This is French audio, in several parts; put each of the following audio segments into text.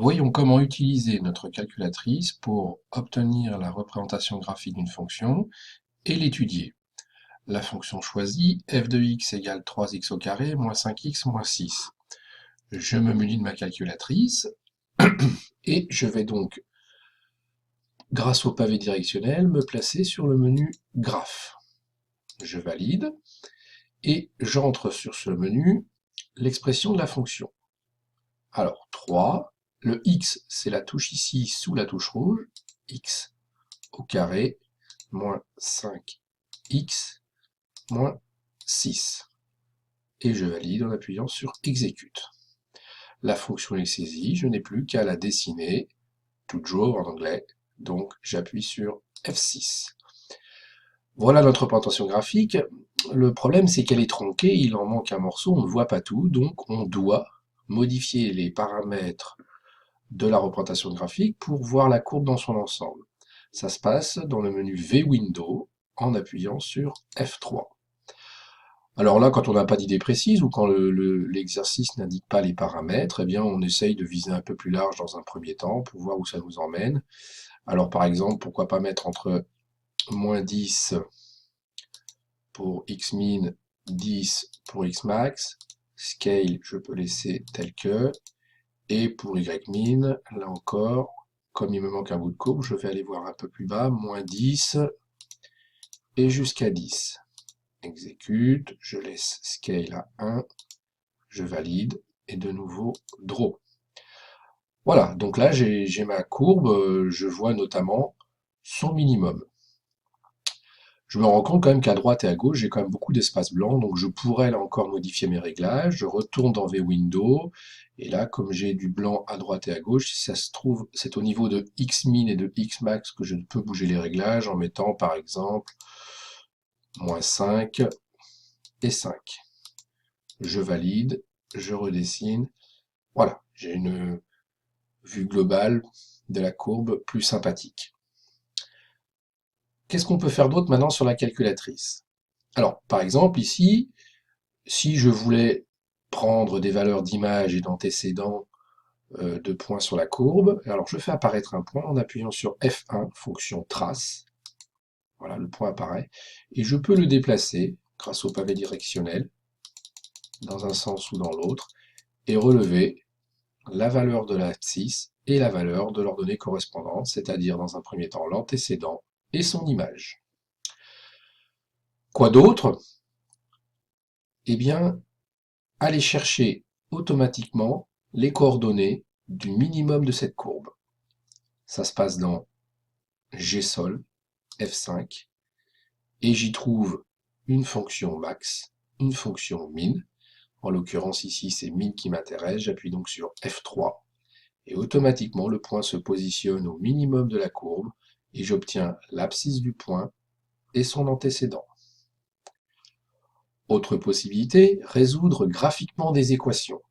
Voyons comment utiliser notre calculatrice pour obtenir la représentation graphique d'une fonction et l'étudier. La fonction choisie, f de x égale 3x au carré moins 5x moins 6. Je me munis de ma calculatrice et je vais donc, grâce au pavé directionnel, me placer sur le menu Graphes. Je valide et j'entre sur ce menu l'expression de la fonction. Alors 3, le x c'est la touche ici sous la touche rouge, x au carré moins 5x moins 6. Et je valide en appuyant sur Exécute. La fonction est saisie, je n'ai plus qu'à la dessiner, toujours en anglais, donc j'appuie sur F6. Voilà notre représentation graphique. Le problème c'est qu'elle est tronquée, il en manque un morceau, on ne voit pas tout, donc on doit modifier les paramètres de la représentation graphique pour voir la courbe dans son ensemble. Ça se passe dans le menu V-Window en appuyant sur F3. Alors là, quand on n'a pas d'idée précise ou quand l'exercice n'indique pas les paramètres, eh bien on essaye de viser un peu plus large dans un premier temps pour voir où ça nous emmène. Alors par exemple, pourquoi pas mettre entre moins 10 pour xmin, 10 pour xmax, scale je peux laisser tel que, et pour ymin, là encore, comme il me manque un bout de courbe, je vais aller voir un peu plus bas, moins 10 et jusqu'à 10. Exécute, je laisse scale à 1, je valide, et de nouveau draw. Voilà, donc là j'ai ma courbe, je vois notamment son minimum. Je me rends compte quand même qu'à droite et à gauche, j'ai quand même beaucoup d'espace blanc, donc je pourrais là encore modifier mes réglages. Je retourne dans V-Window, et là, comme j'ai du blanc à droite et à gauche, si ça se trouve, c'est au niveau de Xmin et de Xmax que je peux bouger les réglages en mettant par exemple moins 5 et 5. Je valide, je redessine. Voilà, j'ai une vue globale de la courbe plus sympathique. Qu'est-ce qu'on peut faire d'autre maintenant sur la calculatrice? Alors, par exemple, ici, si je voulais prendre des valeurs d'image et d'antécédents de points sur la courbe, alors je fais apparaître un point en appuyant sur F1, fonction trace. Voilà, le point apparaît. Et je peux le déplacer grâce au pavé directionnel, dans un sens ou dans l'autre, et relever la valeur de l'abscisse et la valeur de l'ordonnée correspondante, c'est-à-dire dans un premier temps l'antécédent et son image. Quoi d'autre? Eh bien, aller chercher automatiquement les coordonnées du minimum de cette courbe. Ça se passe dans Gsol, F5, et j'y trouve une fonction max, une fonction min. En l'occurrence ici c'est min qui m'intéresse, j'appuie donc sur F3, et automatiquement le point se positionne au minimum de la courbe, et j'obtiens l'abscisse du point et son antécédent. Autre possibilité, résoudre graphiquement des équations.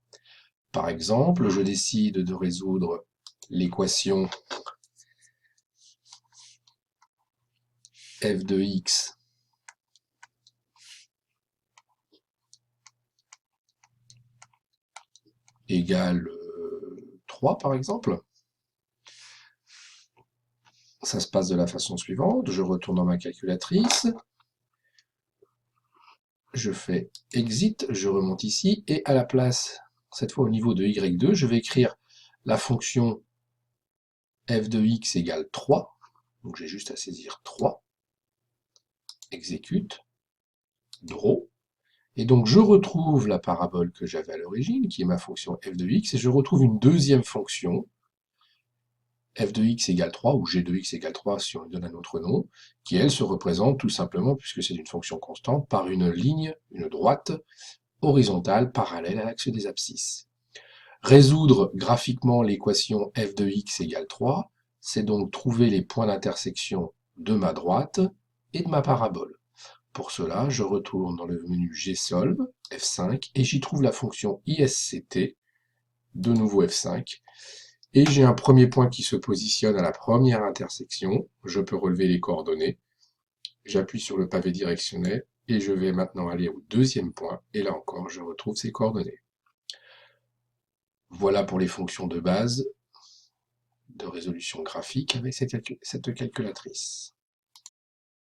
Par exemple, je décide de résoudre l'équation f de x égale 3 par exemple. Ça se passe de la façon suivante, je retourne dans ma calculatrice, je fais exit, je remonte ici, et à la place, cette fois au niveau de y2, je vais écrire la fonction f de x égale 3, donc j'ai juste à saisir 3, exécute, draw, et donc je retrouve la parabole que j'avais à l'origine, qui est ma fonction f de x, et je retrouve une deuxième fonction, f de x égale 3, ou g de x égale 3 si on lui donne un autre nom, qui elle se représente tout simplement, puisque c'est une fonction constante, par une ligne, une droite, horizontale parallèle à l'axe des abscisses. Résoudre graphiquement l'équation f de x égale 3, c'est donc trouver les points d'intersection de ma droite et de ma parabole. Pour cela, je retourne dans le menu Gsolve, F5, et j'y trouve la fonction ISCT, de nouveau F5, et j'ai un premier point qui se positionne à la première intersection, je peux relever les coordonnées, j'appuie sur le pavé directionnel, et je vais maintenant aller au deuxième point, et là encore je retrouve ces coordonnées. Voilà pour les fonctions de base. de résolution graphique avec cette calculatrice.